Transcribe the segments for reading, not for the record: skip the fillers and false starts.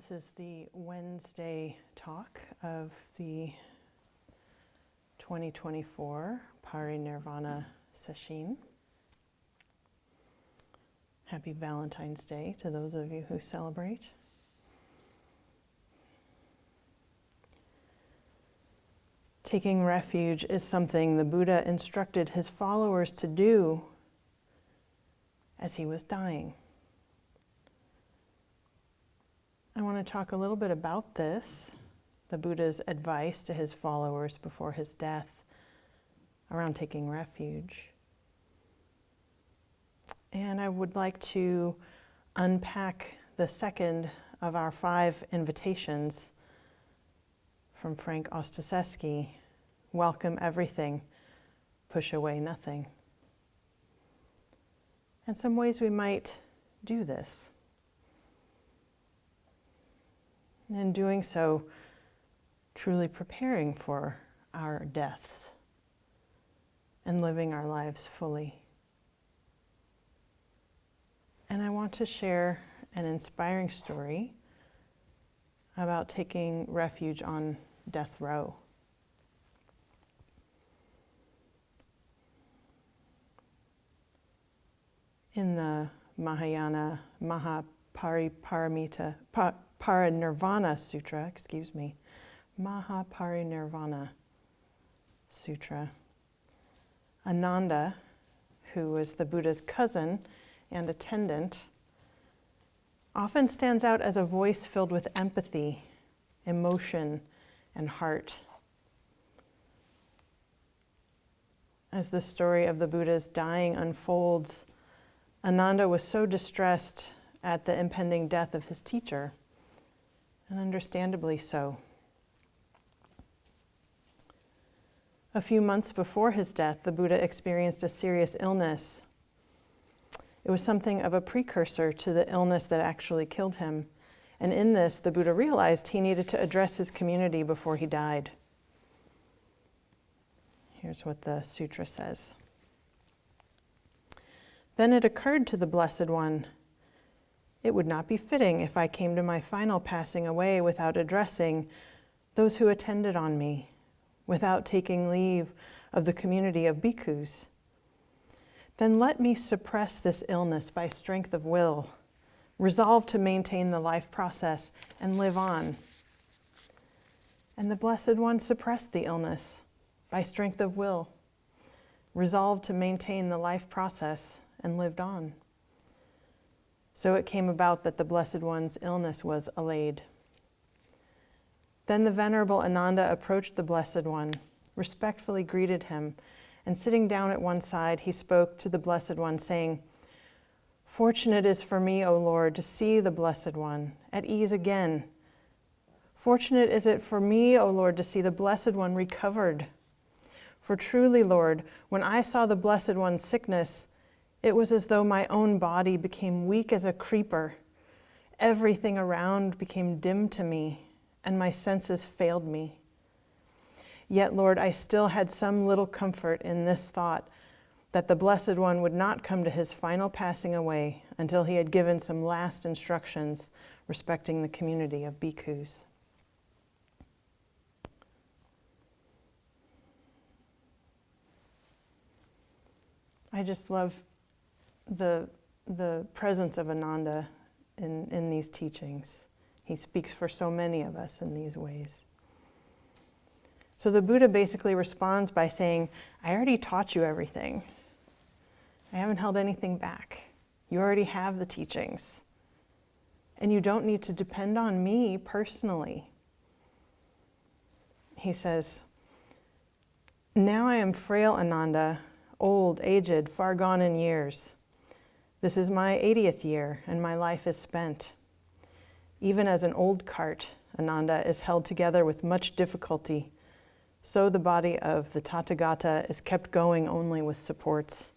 This is the Wednesday talk of the 2024 Pari-Nirvana Sesshin. Happy Valentine's Day to those of you who celebrate. Taking refuge is something the Buddha instructed his followers to do as he was dying. I want to talk a little bit about this, the Buddha's advice to his followers before his death around taking refuge. And I would like to unpack the second of our 5 invitations from Frank Ostaseski, welcome everything, push away nothing. And some ways we might do this. And in doing so, truly preparing for our deaths and living our lives fully. And I want to share an inspiring story about taking refuge on death row. In the Mahayana Pari-Nirvana Sutra, Pari-Nirvana Sutra, Ananda, who was the Buddha's cousin and attendant, often stands out as a voice filled with empathy, emotion, and heart. As the story of the Buddha's dying unfolds, Ananda was so distressed at the impending death of his teacher, and understandably so. A few months before his death, the Buddha experienced a serious illness. It was something of a precursor to the illness that actually killed him. And in this, the Buddha realized he needed to address his community before he died. Here's what the sutra says. Then it occurred to the Blessed One, it would not be fitting if I came to my final passing away without addressing those who attended on me, without taking leave of the community of bhikkhus. Then let me suppress this illness by strength of will, resolve to maintain the life process and live on. And the Blessed One suppressed the illness by strength of will, resolved to maintain the life process and lived on. So it came about that the Blessed One's illness was allayed. Then the Venerable Ananda approached the Blessed One, respectfully greeted him, and sitting down at one side, he spoke to the Blessed One, saying, "Fortunate is for me, O Lord, to see the Blessed One at ease again. Fortunate is it for me, O Lord, to see the Blessed One recovered. For truly, Lord, when I saw the Blessed One's sickness, it was as though my own body became weak as a creeper. Everything around became dim to me, and my senses failed me. Yet, Lord, I still had some little comfort in this thought that the Blessed One would not come to his final passing away until he had given some last instructions respecting the community of bhikkhus." I just love the presence of Ananda in these teachings. He speaks for so many of us in these ways. So the Buddha basically responds by saying, I already taught you everything. I haven't held anything back. You already have the teachings. And you don't need to depend on me personally. He says, now I am frail, Ananda, old, aged, far gone in years. This is my 80th year, and my life is spent. Even as an old cart, Ananda, is held together with much difficulty, so the body of the Tathagata is kept going only with supports.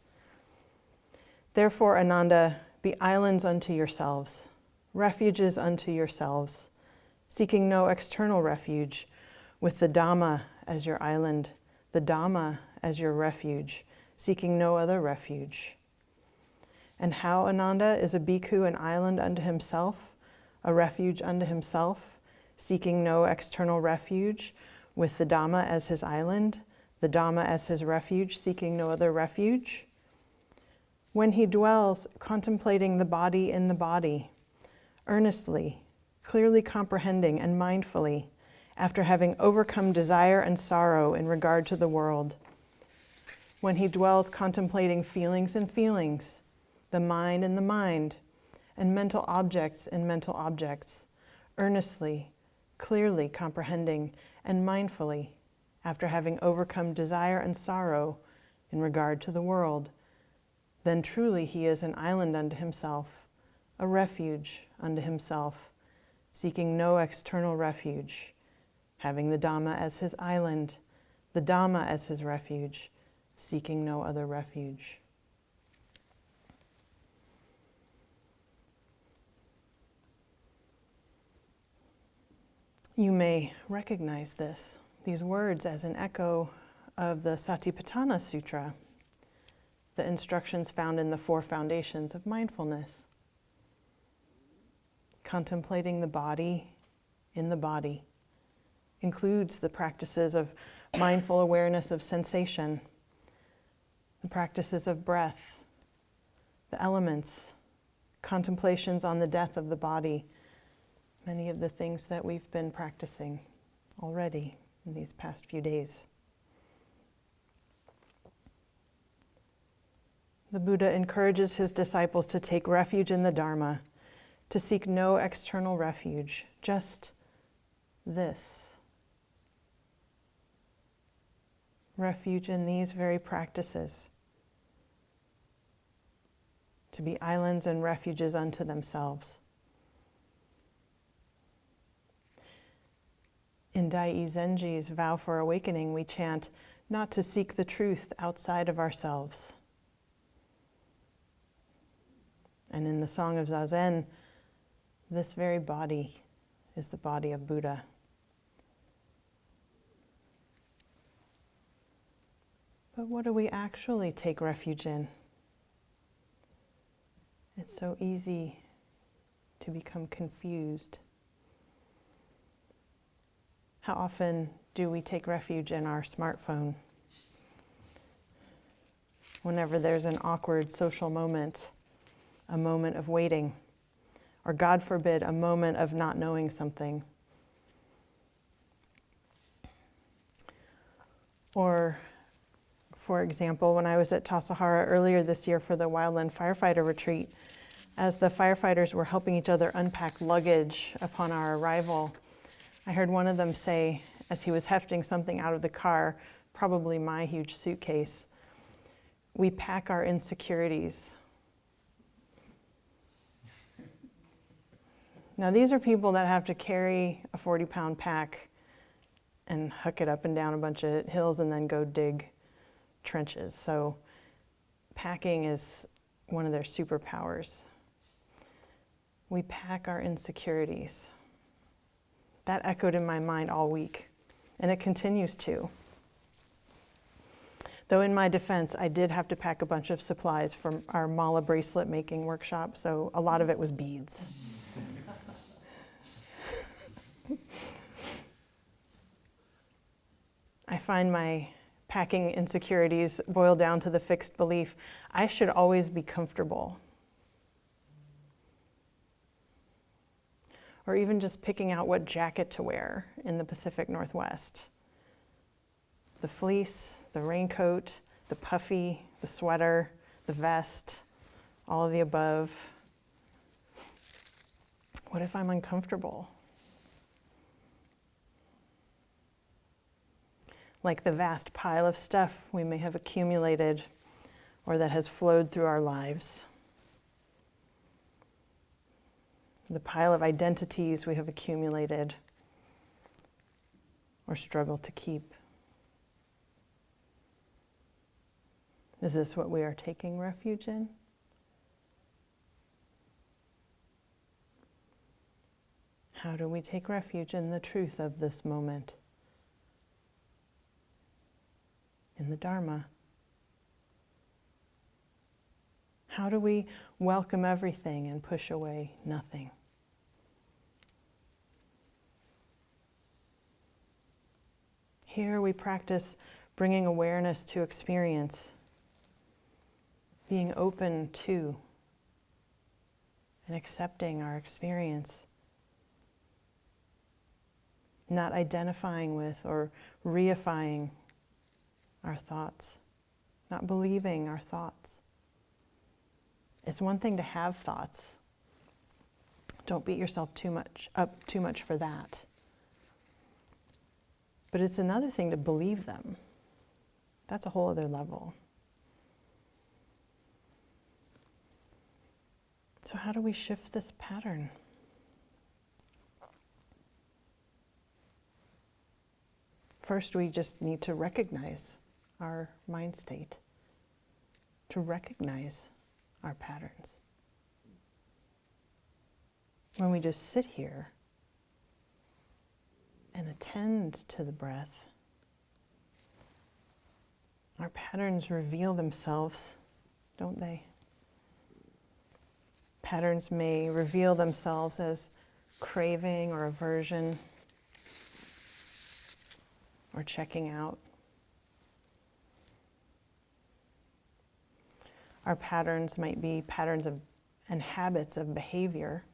Therefore, Ananda, be islands unto yourselves, refuges unto yourselves, seeking no external refuge, with the Dhamma as your island, the Dhamma as your refuge, seeking no other refuge. And how Ananda is a bhikkhu an island unto himself, a refuge unto himself, seeking no external refuge, with the Dhamma as his island, the Dhamma as his refuge, seeking no other refuge. When he dwells contemplating the body in the body, earnestly, clearly comprehending and mindfully, after having overcome desire and sorrow in regard to the world. When he dwells contemplating feelings in feelings, the mind in the mind, and mental objects in mental objects, earnestly, clearly comprehending and mindfully, after having overcome desire and sorrow in regard to the world, then truly he is an island unto himself, a refuge unto himself, seeking no external refuge, having the Dhamma as his island, the Dhamma as his refuge, seeking no other refuge. You may recognize these words as an echo of the Satipatthana Sutra, the instructions found in the 4 foundations of mindfulness. Contemplating the body in the body includes the practices of mindful awareness of sensation, the practices of breath, the elements, contemplations on the death of the body, many of the things that we've been practicing already in these past few days. The Buddha encourages his disciples to take refuge in the Dharma, to seek no external refuge, just this. Refuge in these very practices, to be islands and refuges unto themselves. In Dai Zenji's Vow for Awakening, we chant, not to seek the truth outside of ourselves. And in the Song of Zazen, this very body is the body of Buddha. But what do we actually take refuge in? It's so easy to become confused. How often do we take refuge in our smartphone? Whenever there's an awkward social moment, a moment of waiting, or God forbid, a moment of not knowing something. Or, for example, when I was at Tassajara earlier this year for the Wildland Firefighter Retreat, as the firefighters were helping each other unpack luggage upon our arrival, I heard one of them say, as he was hefting something out of the car, probably my huge suitcase, "We pack our insecurities." Now, these are people that have to carry a 40-pound pack and hook it up and down a bunch of hills and then go dig trenches. So packing is one of their superpowers. We pack our insecurities. That echoed in my mind all week, and it continues to. Though in my defense, I did have to pack a bunch of supplies from our mala bracelet making workshop, so a lot of it was beads. I find my packing insecurities boil down to the fixed belief, I should always be comfortable. Or even just picking out what jacket to wear in the Pacific Northwest. The fleece, the raincoat, the puffy, the sweater, the vest, all of the above. What if I'm uncomfortable? Like the vast pile of stuff we may have accumulated or that has flowed through our lives. The pile of identities we have accumulated or struggle to keep. Is this what we are taking refuge in? How do we take refuge in the truth of this moment? In the Dharma? How do we welcome everything and push away nothing? Here we practice bringing awareness to experience, being open to and accepting our experience, not identifying with or reifying our thoughts, not believing our thoughts. It's one thing to have thoughts. Don't beat yourself up too much for that. But it's another thing to believe them. That's a whole other level. So how do we shift this pattern? First, we just need to recognize our mind state, to recognize our patterns. When we just sit here and attend to the breath, our patterns reveal themselves, don't they? Patterns may reveal themselves as craving or aversion or checking out. Our patterns might be patterns and habits of behavior,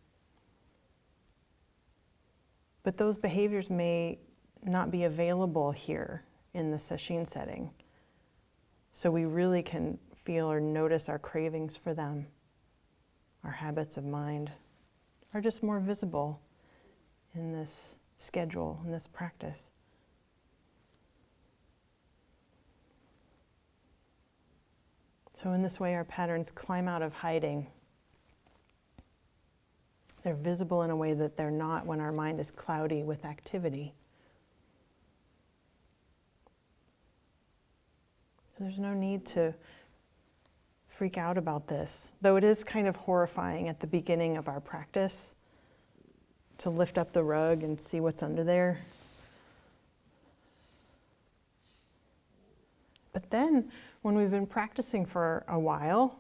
but those behaviors may not be available here in the sesshin setting. So we really can feel or notice our cravings for them. Our habits of mind are just more visible in this schedule, in this practice. So in this way, our patterns climb out of hiding. They're visible in a way that they're not when our mind is cloudy with activity. So there's no need to freak out about this, though it is kind of horrifying at the beginning of our practice to lift up the rug and see what's under there. But then, when we've been practicing for a while,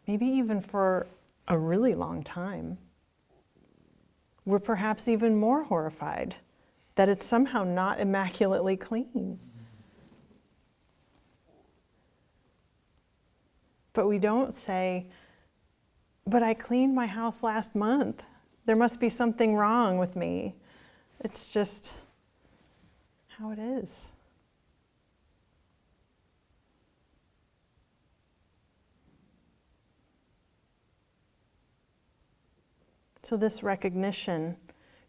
maybe even for a really long time, we're perhaps even more horrified that it's somehow not immaculately clean. But we don't say, but I cleaned my house last month. There must be something wrong with me. It's just how it is. So this recognition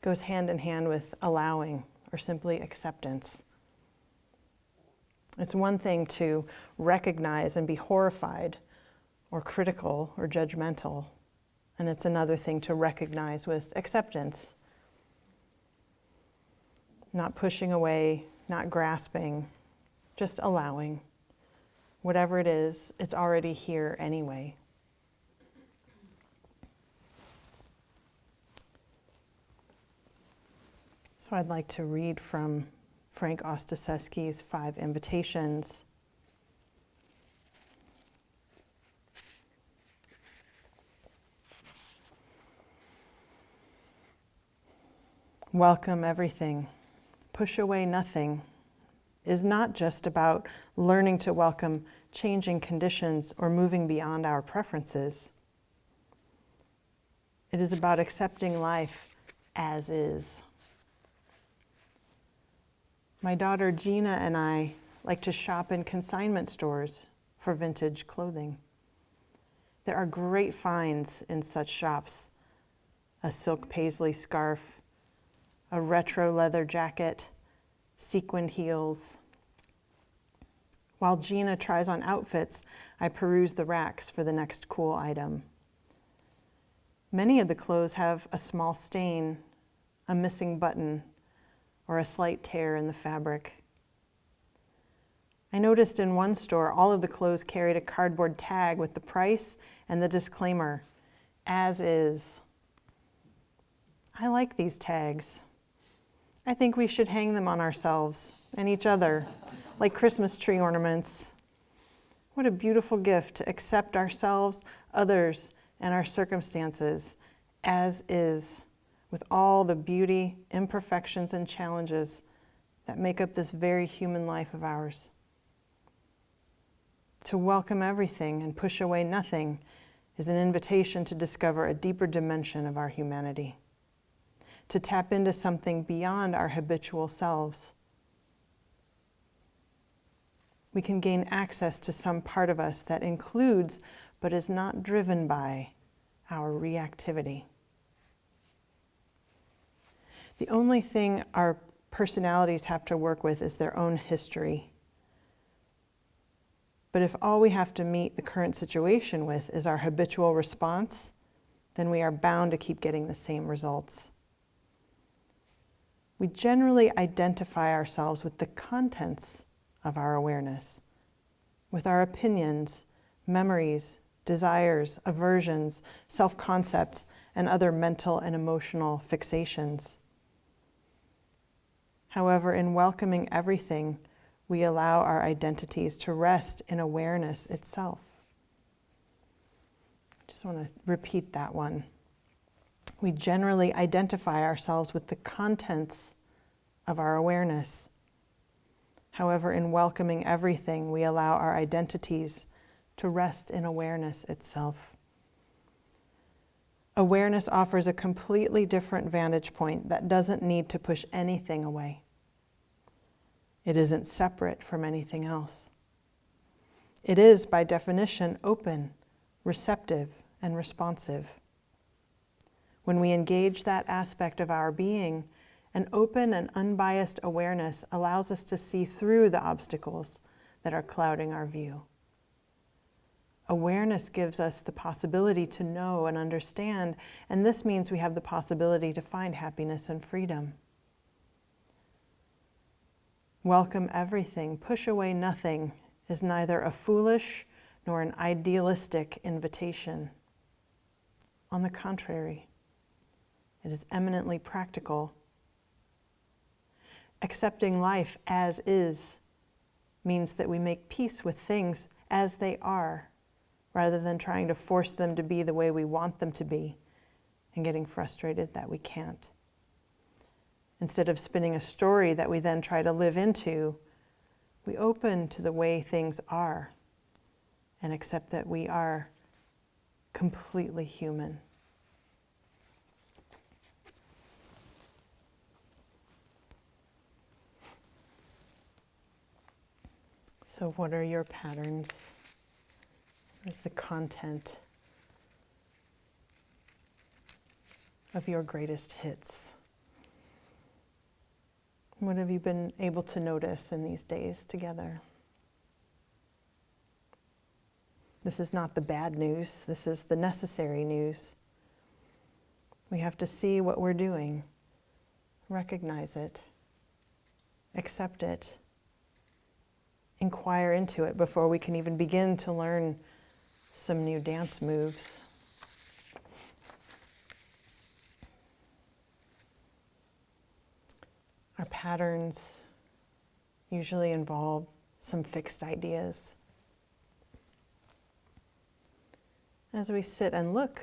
goes hand in hand with allowing or simply acceptance. It's one thing to recognize and be horrified or critical or judgmental, and it's another thing to recognize with acceptance. Not pushing away, not grasping, just allowing. Whatever it is, it's already here anyway. So I'd like to read from Frank Ostaszewski's 5 Invitations. Welcome everything. Push away nothing is not just about learning to welcome changing conditions or moving beyond our preferences. It is about accepting life as is. My daughter Gina and I like to shop in consignment stores for vintage clothing. There are great finds in such shops: a silk paisley scarf, a retro leather jacket, sequined heels. While Gina tries on outfits, I peruse the racks for the next cool item. Many of the clothes have a small stain, a missing button, or a slight tear in the fabric. I noticed in one store, all of the clothes carried a cardboard tag with the price and the disclaimer, "As is." I like these tags. I think we should hang them on ourselves and each other, like Christmas tree ornaments. What a beautiful gift to accept ourselves, others, and our circumstances as is, with all the beauty, imperfections, and challenges that make up this very human life of ours. To welcome everything and push away nothing is an invitation to discover a deeper dimension of our humanity, to tap into something beyond our habitual selves. We can gain access to some part of us that includes but is not driven by our reactivity. The only thing our personalities have to work with is their own history. But if all we have to meet the current situation with is our habitual response, then we are bound to keep getting the same results. We generally identify ourselves with the contents of our awareness, with our opinions, memories, desires, aversions, self-concepts, and other mental and emotional fixations. However, in welcoming everything, we allow our identities to rest in awareness itself. I just want to repeat that one. We generally identify ourselves with the contents of our awareness. However, in welcoming everything, we allow our identities to rest in awareness itself. Awareness offers a completely different vantage point that doesn't need to push anything away. It isn't separate from anything else. It is, by definition, open, receptive, and responsive. When we engage that aspect of our being, an open and unbiased awareness allows us to see through the obstacles that are clouding our view. Awareness gives us the possibility to know and understand, and this means we have the possibility to find happiness and freedom. Welcome everything, push away nothing is neither a foolish nor an idealistic invitation. On the contrary, it is eminently practical. Accepting life as is means that we make peace with things as they are, rather than trying to force them to be the way we want them to be and getting frustrated that we can't. Instead of spinning a story that we then try to live into, we open to the way things are and accept that we are completely human. So what are your patterns? What is the content of your greatest hits? What have you been able to notice in these days together? This is not the bad news. This is the necessary news. We have to see what we're doing, recognize it, accept it, inquire into it before we can even begin to learn some new dance moves. Our patterns usually involve some fixed ideas. As we sit and look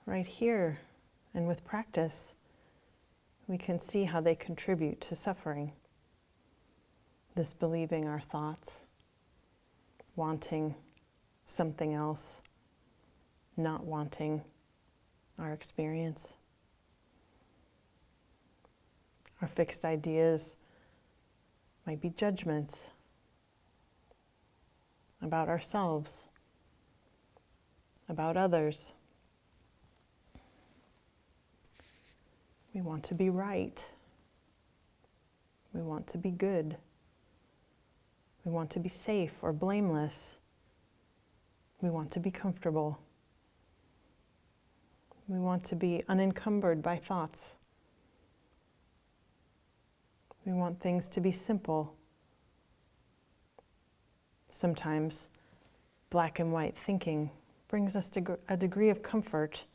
right here, and with practice, we can see how they contribute to suffering. This believing our thoughts, wanting something else, not wanting our experience. Our fixed ideas might be judgments about ourselves, about others. We want to be right. We want to be good. We want to be safe or blameless. We want to be comfortable. We want to be unencumbered by thoughts. We want things to be simple. Sometimes black and white thinking brings us to a degree of comfort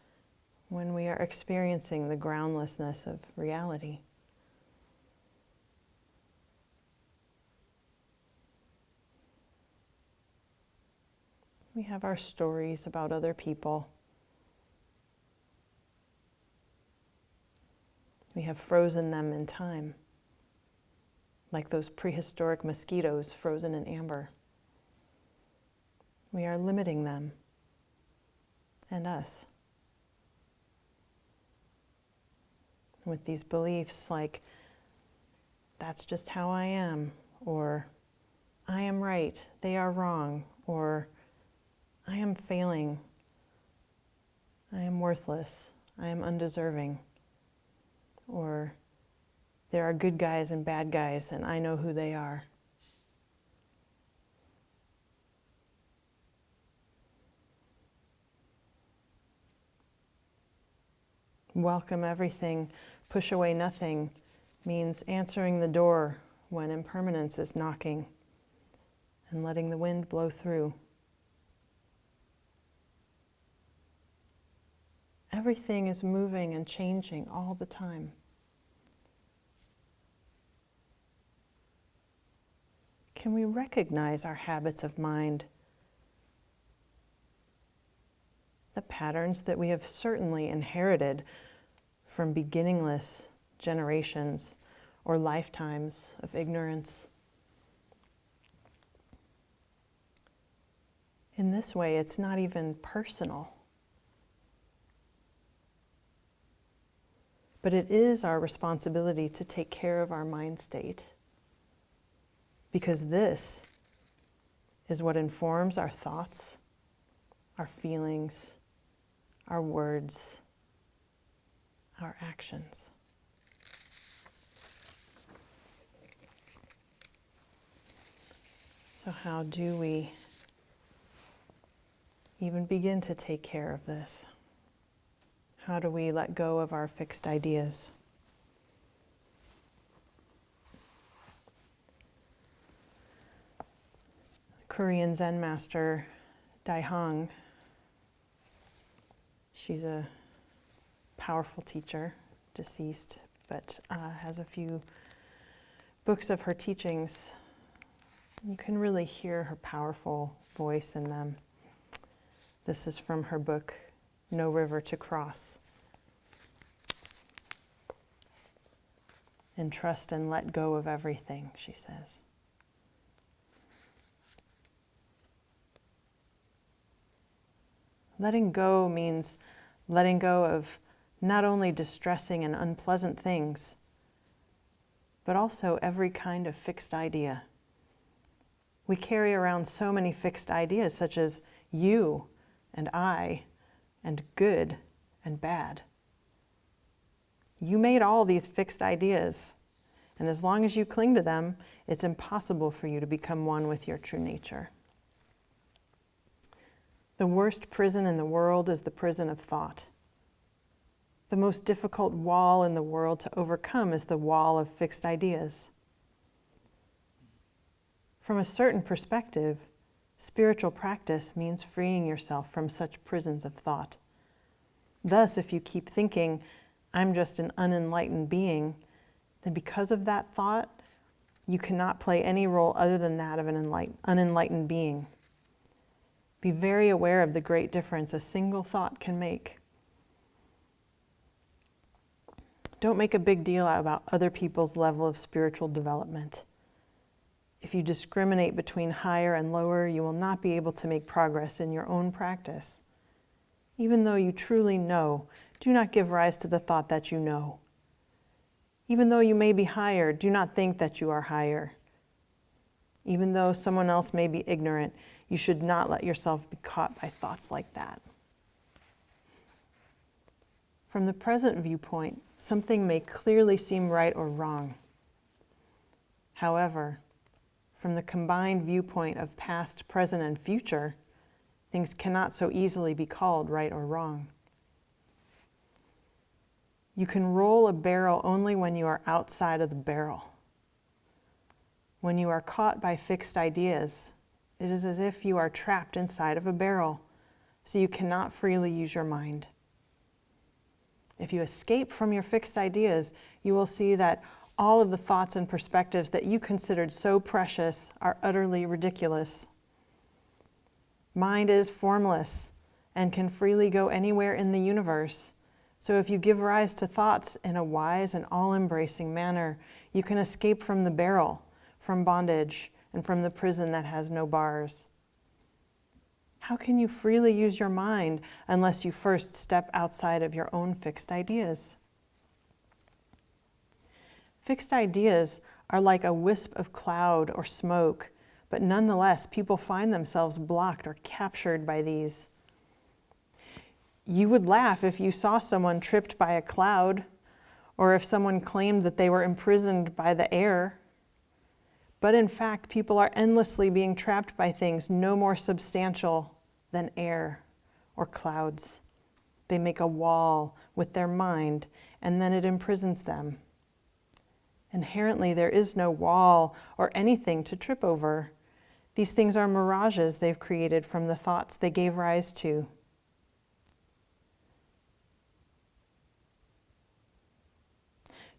when we are experiencing the groundlessness of reality. We have our stories about other people. We have frozen them in time. like those prehistoric mosquitoes frozen in amber. We are limiting them and us with these beliefs like, that's just how I am, or I am right, they are wrong, or I am failing, I am worthless, I am undeserving, or there are good guys and bad guys and I know who they are. Welcome everything, push away nothing means answering the door when impermanence is knocking and letting the wind blow through. Everything is moving and changing all the time. Can we recognize our habits of mind? The patterns that we have certainly inherited from beginningless generations or lifetimes of ignorance. In this way, it's not even personal. But it is our responsibility to take care of our mind state, because this is what informs our thoughts, our feelings, our words, our actions. So how do we even begin to take care of this? How do we let go of our fixed ideas? Korean Zen master Daihong, she's a powerful teacher, deceased, but has a few books of her teachings. You can really hear her powerful voice in them. This is from her book, No River to Cross. And trust and let go of everything, she says. Letting go means letting go of not only distressing and unpleasant things, but also every kind of fixed idea. We carry around so many fixed ideas, such as you and I and good and bad. You made all these fixed ideas, and as long as you cling to them, it's impossible for you to become one with your true nature. The worst prison in the world is the prison of thought. The most difficult wall in the world to overcome is the wall of fixed ideas. From a certain perspective, spiritual practice means freeing yourself from such prisons of thought. Thus, if you keep thinking, I'm just an unenlightened being, then because of that thought, you cannot play any role other than that of an unenlightened being. Be very aware of the great difference a single thought can make. Don't make a big deal about other people's level of spiritual development. If you discriminate between higher and lower, you will not be able to make progress in your own practice. Even though you truly know, do not give rise to the thought that you know. Even though you may be higher, do not think that you are higher. Even though someone else may be ignorant, you should not let yourself be caught by thoughts like that. From the present viewpoint, something may clearly seem right or wrong. However, from the combined viewpoint of past, present, and future, things cannot so easily be called right or wrong. You can roll a barrel only when you are outside of the barrel. When you are caught by fixed ideas, it is as if you are trapped inside of a barrel, so you cannot freely use your mind. If you escape from your fixed ideas, you will see that all of the thoughts and perspectives that you considered so precious are utterly ridiculous. Mind is formless and can freely go anywhere in the universe, So if you give rise to thoughts in a wise and all-embracing manner, you can escape from the barrel, from bondage, and from the prison that has no bars. How can you freely use your mind unless you first step outside of your own fixed ideas? Fixed ideas are like a wisp of cloud or smoke, but nonetheless, people find themselves blocked or captured by these. You would laugh if you saw someone tripped by a cloud, or if someone claimed that they were imprisoned by the air. But in fact, people are endlessly being trapped by things no more substantial than air or clouds. They make a wall with their mind, and then it imprisons them. Inherently, there is no wall or anything to trip over. These things are mirages they've created from the thoughts they gave rise to.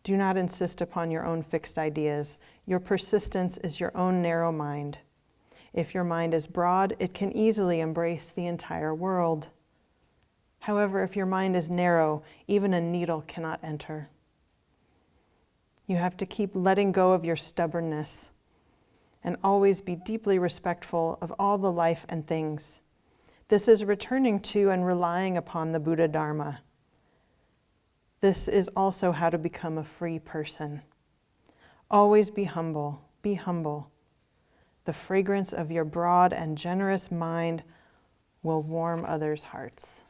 Do not insist upon your own fixed ideas. Your persistence is your own narrow mind. If your mind is broad, it can easily embrace the entire world. However, if your mind is narrow, even a needle cannot enter. You have to keep letting go of your stubbornness and always be deeply respectful of all the life and things. This is returning to and relying upon the Buddha Dharma. This is also how to become a free person. Always be humble, be humble. The fragrance of your broad and generous mind will warm others' hearts.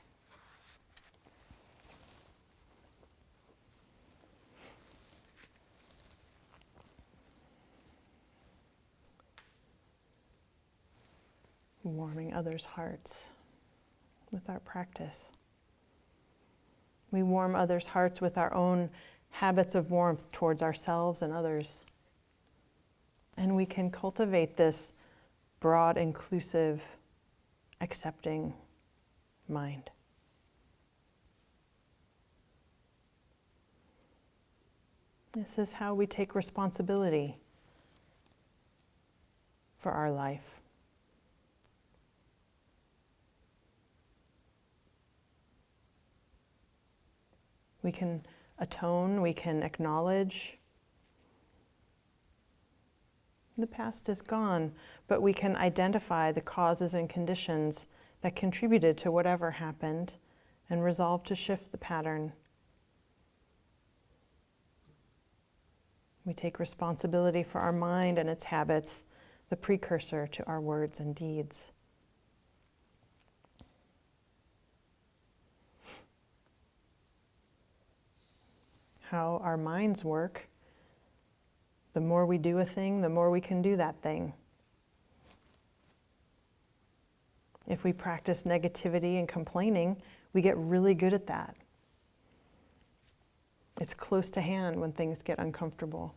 Warming others' hearts with our practice. We warm others' hearts with our own habits of warmth towards ourselves and others. And we can cultivate this broad, inclusive, accepting mind. This is how we take responsibility for our life. We can atone, we can acknowledge. The past is gone, but we can identify the causes and conditions that contributed to whatever happened and resolve to shift the pattern. We take responsibility for our mind and its habits, the precursor to our words and deeds. How our minds work. The more we do a thing, the more we can do that thing. If we practice negativity and complaining, we get really good at that. It's close to hand when things get uncomfortable.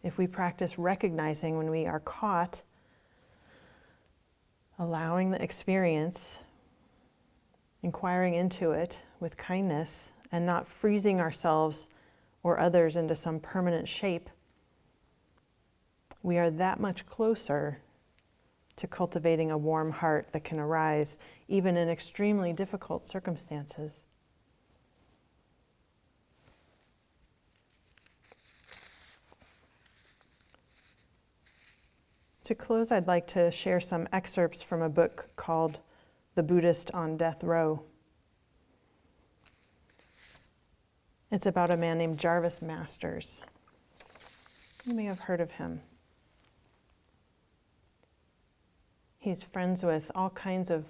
If we practice recognizing when we are caught, allowing the experience, inquiring into it with kindness, and not freezing ourselves or others into some permanent shape, we are that much closer to cultivating a warm heart that can arise even in extremely difficult circumstances. To close, I'd like to share some excerpts from a book called The Buddhist on Death Row. It's about a man named Jarvis Masters. You may have heard of him. He's friends with all kinds of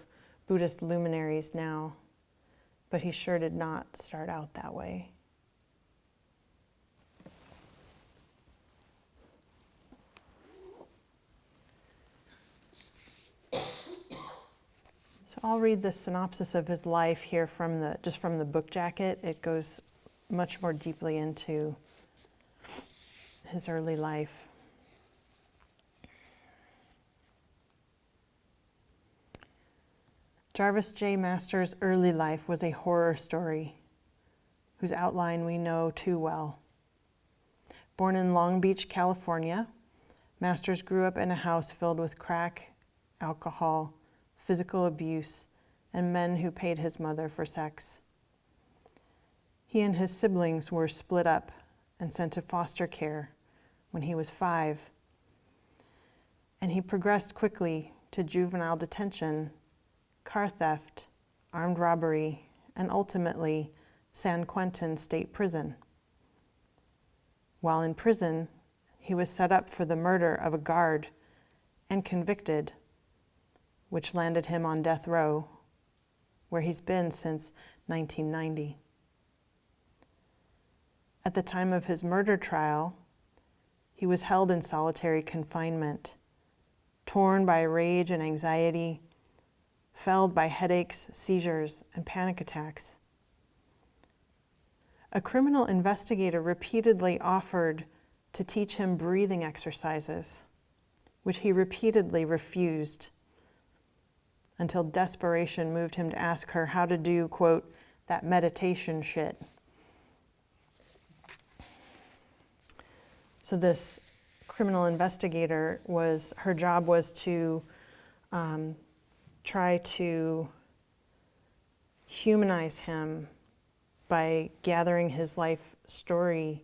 Buddhist luminaries now, but he sure did not start out that way. So I'll read the synopsis of his life here from the book jacket. It goes much more deeply into his early life. Jarvis J. Masters' early life was a horror story whose outline we know too well. Born in Long Beach, California, Masters grew up in a house filled with crack, alcohol, physical abuse, and men who paid his mother for sex. He and his siblings were split up and sent to foster care when he was 5. And he progressed quickly to juvenile detention, car theft, armed robbery, and ultimately San Quentin State Prison. While in prison, he was set up for the murder of a guard and convicted, which landed him on death row, where he's been since 1990. At the time of his murder trial, he was held in solitary confinement, torn by rage and anxiety, felled by headaches, seizures, and panic attacks. A criminal investigator repeatedly offered to teach him breathing exercises, which he repeatedly refused, until desperation moved him to ask her how to do, quote, that meditation shit. So this criminal investigator her job was to try to humanize him by gathering his life story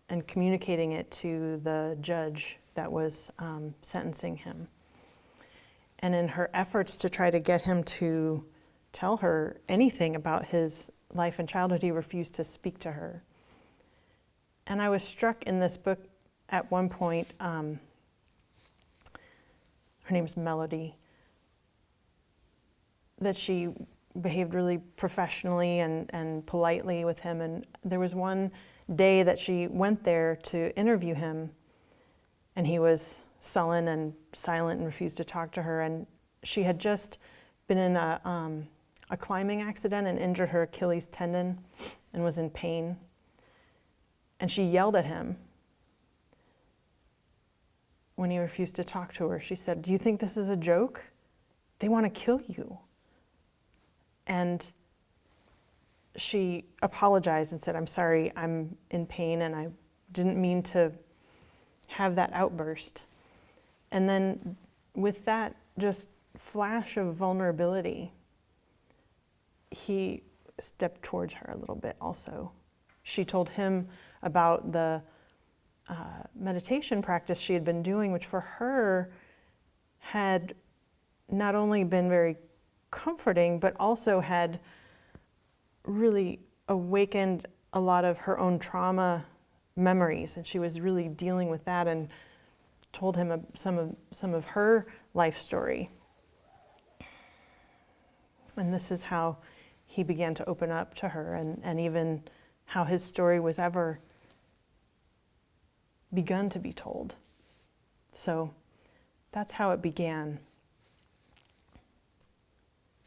and communicating it to the judge that was sentencing him. And in her efforts to try to get him to tell her anything about his life and childhood, he refused to speak to her. And I was struck in this book at one point, her name's Melody, that she behaved really professionally and politely with him. And there was one day that she went there to interview him, and he was sullen and silent and refused to talk to her. And she had just been in a climbing accident and injured her Achilles tendon and was in pain. And she yelled at him when he refused to talk to her. She said, "Do you think this is a joke? They want to kill you." And she apologized and said, "I'm sorry, I'm in pain and I didn't mean to have that outburst." And then with that just flash of vulnerability, he stepped towards her a little bit also. She told him about the meditation practice she had been doing, which for her had not only been very comforting, but also had really awakened a lot of her own trauma memories. And she was really dealing with that and told him some of her life story. And this is how he began to open up to her, and even how his story was ever begun to be told. So that's how it began.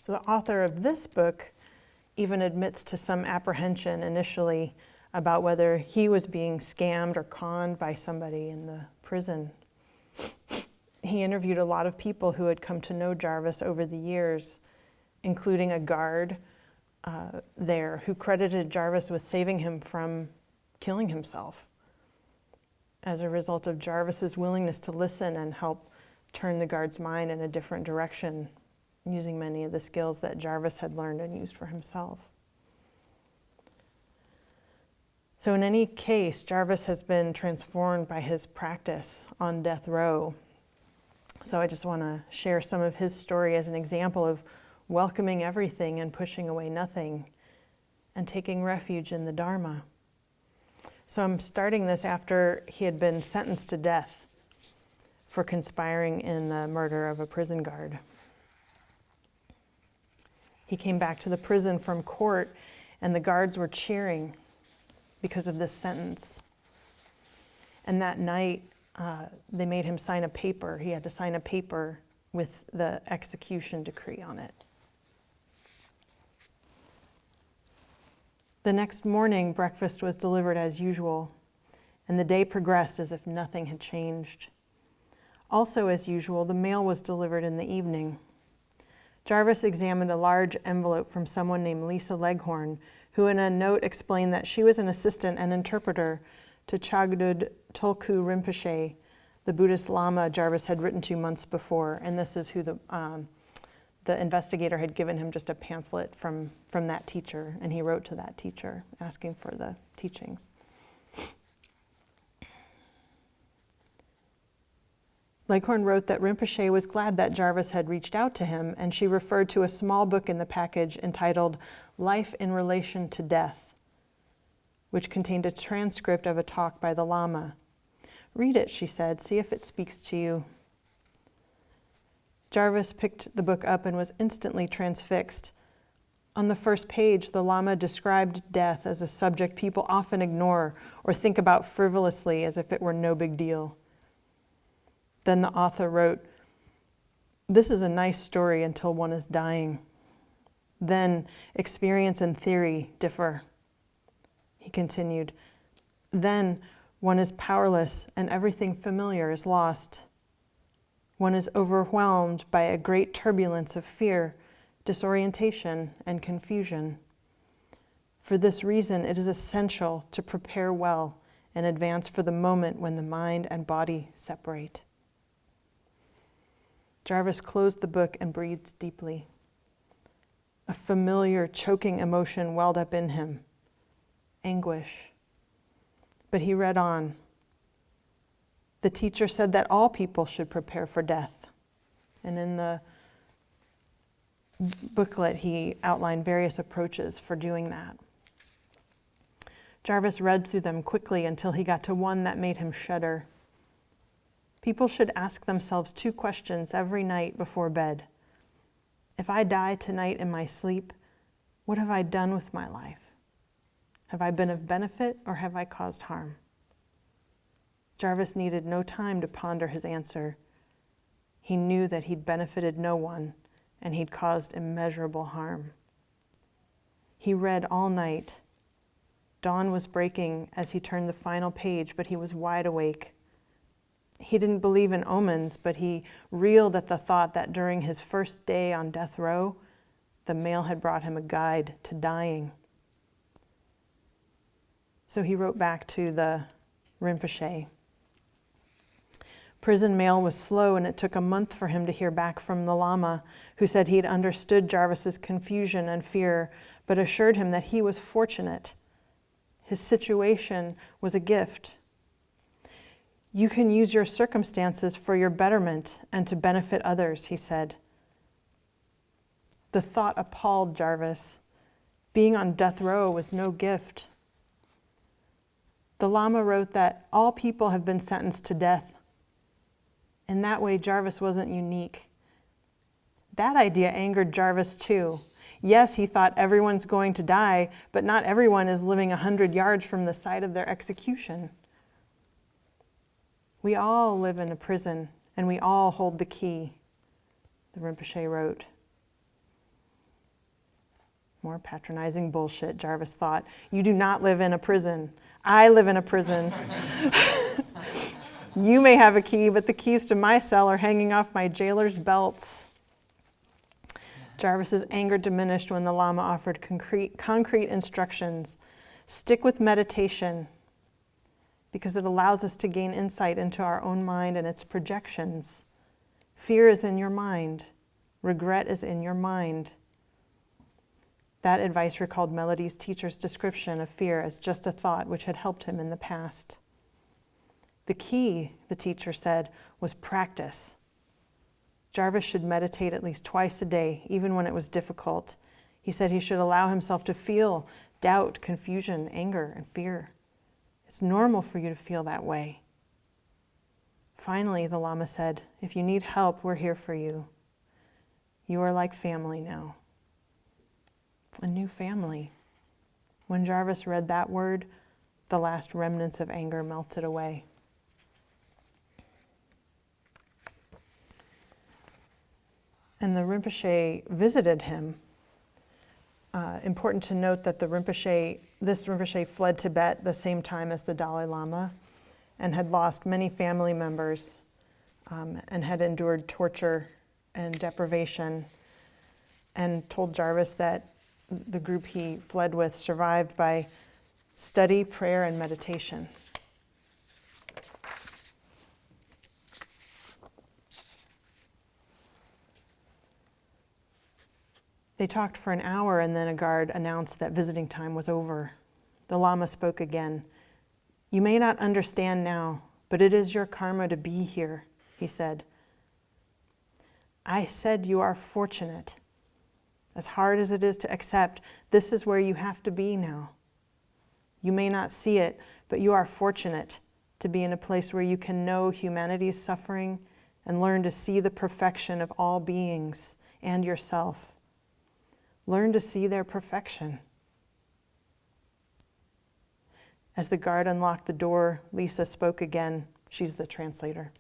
So the author of this book even admits to some apprehension initially about whether he was being scammed or conned by somebody in the prison. He interviewed a lot of people who had come to know Jarvis over the years, including a guard there who credited Jarvis with saving him from killing himself as a result of Jarvis's willingness to listen and help turn the guard's mind in a different direction, using many of the skills that Jarvis had learned and used for himself. So in any case, Jarvis has been transformed by his practice on death row. So I just want to share some of his story as an example of welcoming everything and pushing away nothing, and taking refuge in the Dharma. So I'm starting this after he had been sentenced to death for conspiring in the murder of a prison guard. He came back to the prison from court, and the guards were cheering because of this sentence. And that night, they made him sign a paper. He had to sign a paper with the execution decree on it. The next morning, breakfast was delivered as usual, and the day progressed as if nothing had changed. Also, as usual, the mail was delivered in the evening. Jarvis examined a large envelope from someone named Lisa Leghorn, who in a note explained that she was an assistant and interpreter to Chagdud Tulku Rinpoche, the Buddhist Lama Jarvis had written to months before. And this is who the investigator had given him just a pamphlet from that teacher, and he wrote to that teacher asking for the teachings. Leghorn wrote that Rinpoche was glad that Jarvis had reached out to him, and she referred to a small book in the package entitled Life in Relation to Death, which contained a transcript of a talk by the Lama. "Read it," she said, "see if it speaks to you." Jarvis picked the book up and was instantly transfixed. On the first page, the Lama described death as a subject people often ignore or think about frivolously as if it were no big deal. Then the author wrote, "This is a nice story until one is dying. Then experience and theory differ." He continued, "Then one is powerless and everything familiar is lost. One is overwhelmed by a great turbulence of fear, disorientation, and confusion. For this reason, it is essential to prepare well in advance for the moment when the mind and body separate." Jarvis closed the book and breathed deeply. A familiar, choking emotion welled up in him, anguish. But he read on. The teacher said that all people should prepare for death. And in the booklet, he outlined various approaches for doing that. Jarvis read through them quickly until he got to one that made him shudder. People should ask themselves 2 questions every night before bed. If I die tonight in my sleep, what have I done with my life? Have I been of benefit or have I caused harm? Jarvis needed no time to ponder his answer. He knew that he'd benefited no one and he'd caused immeasurable harm. He read all night. Dawn was breaking as he turned the final page, but he was wide awake. He didn't believe in omens, but he reeled at the thought that during his first day on death row, the mail had brought him a guide to dying. So he wrote back to the Rinpoche. Prison mail was slow, and it took a month for him to hear back from the Lama, who said he'd understood Jarvis's confusion and fear, but assured him that he was fortunate. His situation was a gift. You can use your circumstances for your betterment and to benefit others, he said. The thought appalled Jarvis. Being on death row was no gift. The Lama wrote that all people have been sentenced to death. In that way, Jarvis wasn't unique. That idea angered Jarvis too. Yes, he thought everyone's going to die, but not everyone is living 100 yards from the site of their execution. We all live in a prison, and we all hold the key, the Rinpoche wrote. More patronizing bullshit, Jarvis thought. You do not live in a prison. I live in a prison. You may have a key, but the keys to my cell are hanging off my jailer's belts. Jarvis's anger diminished when the Lama offered concrete instructions. Stick with meditation, because it allows us to gain insight into our own mind and its projections. Fear is in your mind. Regret is in your mind. That advice recalled Melody's teacher's description of fear as just a thought which had helped him in the past. The key, the teacher said, was practice. Jarvis should meditate at least twice a day, even when it was difficult. He said he should allow himself to feel doubt, confusion, anger, and fear. It's normal for you to feel that way. Finally, the Lama said, if you need help, we're here for you. You are like family now. A new family. When Jarvis read that word, the last remnants of anger melted away. And the Rinpoche visited him. Important to note that this Rinpoche fled Tibet the same time as the Dalai Lama and had lost many family members and had endured torture and deprivation, and told Jarvis that the group he fled with survived by study, prayer, and meditation. They talked for an hour, and then a guard announced that visiting time was over. The Lama spoke again. "You may not understand now, but it is your karma to be here," he said. "I said you are fortunate. As hard as it is to accept, this is where you have to be now. You may not see it, but you are fortunate to be in a place where you can know humanity's suffering and learn to see the perfection of all beings and yourself. Learn to see their perfection." As the guard unlocked the door, Lisa spoke again. She's the translator.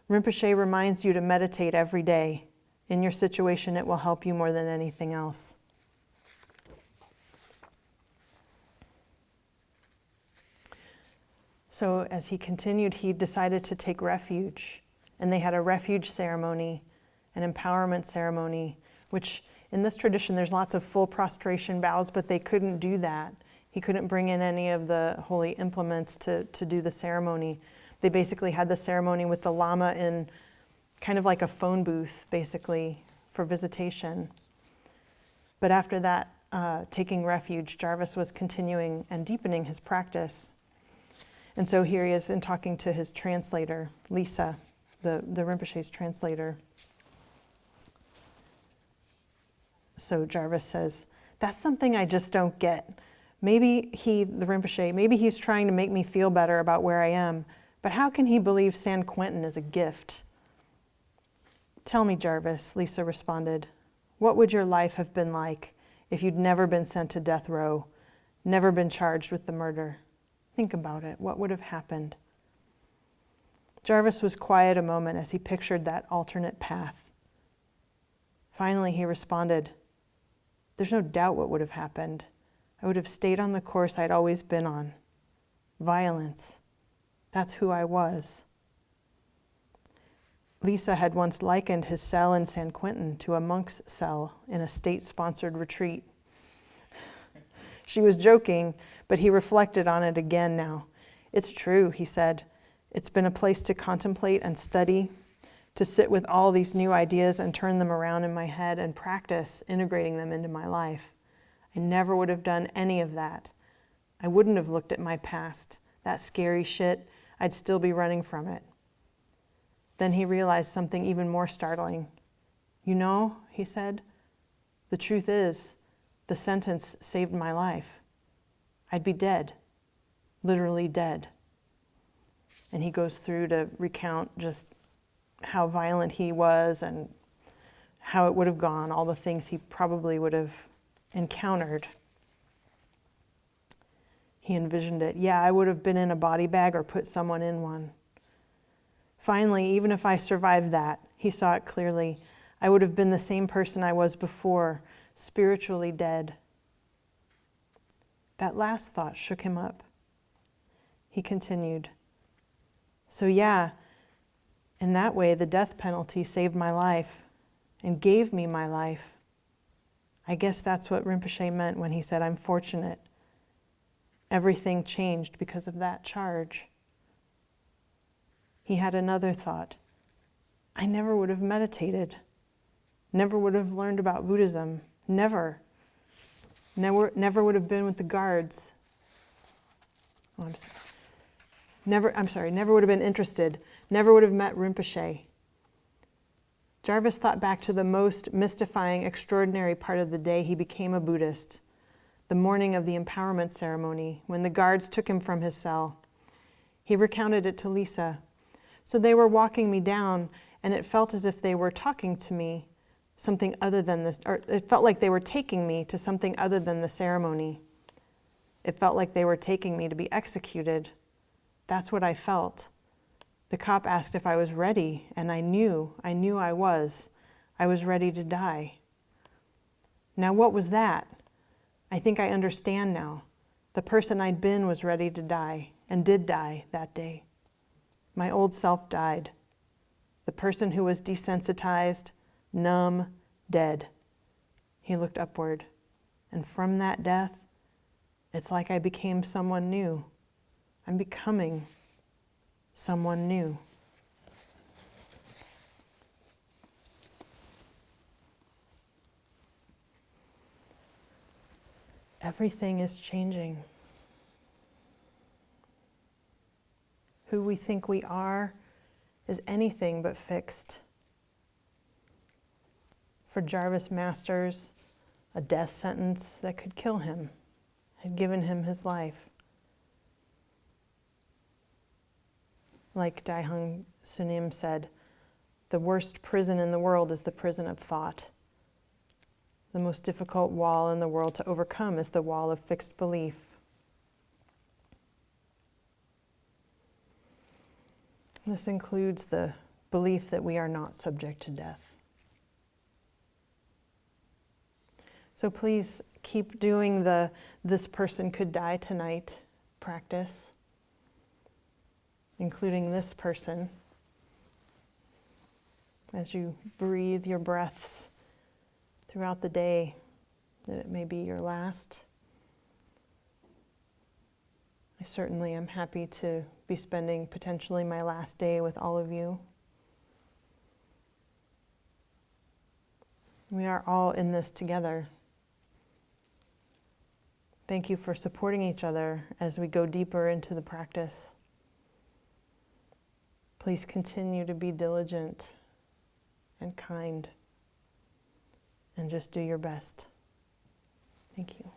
"Rinpoche reminds you to meditate every day. In your situation, it will help you more than anything else." So as he continued, he decided to take refuge. And they had a refuge ceremony, an empowerment ceremony, which in this tradition, there's lots of full prostration bows, but they couldn't do that. He couldn't bring in any of the holy implements to do the ceremony. They basically had the ceremony with the Lama in kind of like a phone booth, basically, for visitation. But after that, taking refuge, Jarvis was continuing and deepening his practice. And so here he is in talking to his translator, Lisa, the Rinpoche's translator. So Jarvis says, "That's something I just don't get. Maybe the Rinpoche, maybe he's trying to make me feel better about where I am, but how can he believe San Quentin is a gift?" "Tell me, Jarvis," Lisa responded, "what would your life have been like if you'd never been sent to death row, never been charged with the murder? Think about it. What would have happened?" Jarvis was quiet a moment as he pictured that alternate path. Finally, he responded, "There's no doubt what would have happened. I would have stayed on the course I'd always been on. Violence. That's who I was." Lisa had once likened his cell in San Quentin to a monk's cell in a state-sponsored retreat. She was joking, but he reflected on it again now. "It's true," he said. "It's been a place to contemplate and study, to sit with all these new ideas and turn them around in my head and practice integrating them into my life. I never would have done any of that. I wouldn't have looked at my past, that scary shit. I'd still be running from it." Then he realized something even more startling. "You know," he said, "the truth is, the sentence saved my life. I'd be dead, literally dead." And he goes through to recount just how violent he was and how it would have gone, all the things he probably would have encountered. He envisioned it. "Yeah, I would have been in a body bag or put someone in one. Finally, even if I survived that," he saw it clearly, "I would have been the same person I was before, spiritually dead." That last thought shook him up. He continued, "So yeah, in that way, the death penalty saved my life and gave me my life. I guess that's what Rinpoche meant when he said, 'I'm fortunate.' Everything changed because of that charge." He had another thought. "I never would have meditated, never would have learned about Buddhism, never would have been with the guards. Never would have been interested, never would have met Rinpoche." Jarvis thought back to the most mystifying, extraordinary part of the day he became a Buddhist, the morning of the empowerment ceremony, when the guards took him from his cell. He recounted it to Lisa. "So they were walking me down, and it felt as if they were talking to me, something other than this, or it felt like they were taking me to something other than the ceremony. It felt like they were taking me to be executed. That's what I felt. The cop asked if I was ready, and I knew I was. I was ready to die. Now what was that? I think I understand now. The person I'd been was ready to die, and did die that day. My old self died. The person who was desensitized, numb, dead." He looked upward, and from that death, it's like I became someone new. I'm becoming someone new. everything is changing. Who we think we are is anything but fixed. For Jarvis Masters, a death sentence that could kill him had given him his life. Like Daihung Sunim said, the worst prison in the world is the prison of thought. The most difficult wall in the world to overcome is the wall of fixed belief. This includes the belief that we are not subject to death. So please keep doing the "this person could die tonight" practice, including this person, as you breathe your breaths throughout the day, that it may be your last. I certainly am happy to be spending potentially my last day with all of you. We are all in this together. Thank you for supporting each other as we go deeper into the practice. Please continue to be diligent and kind, and just do your best. Thank you.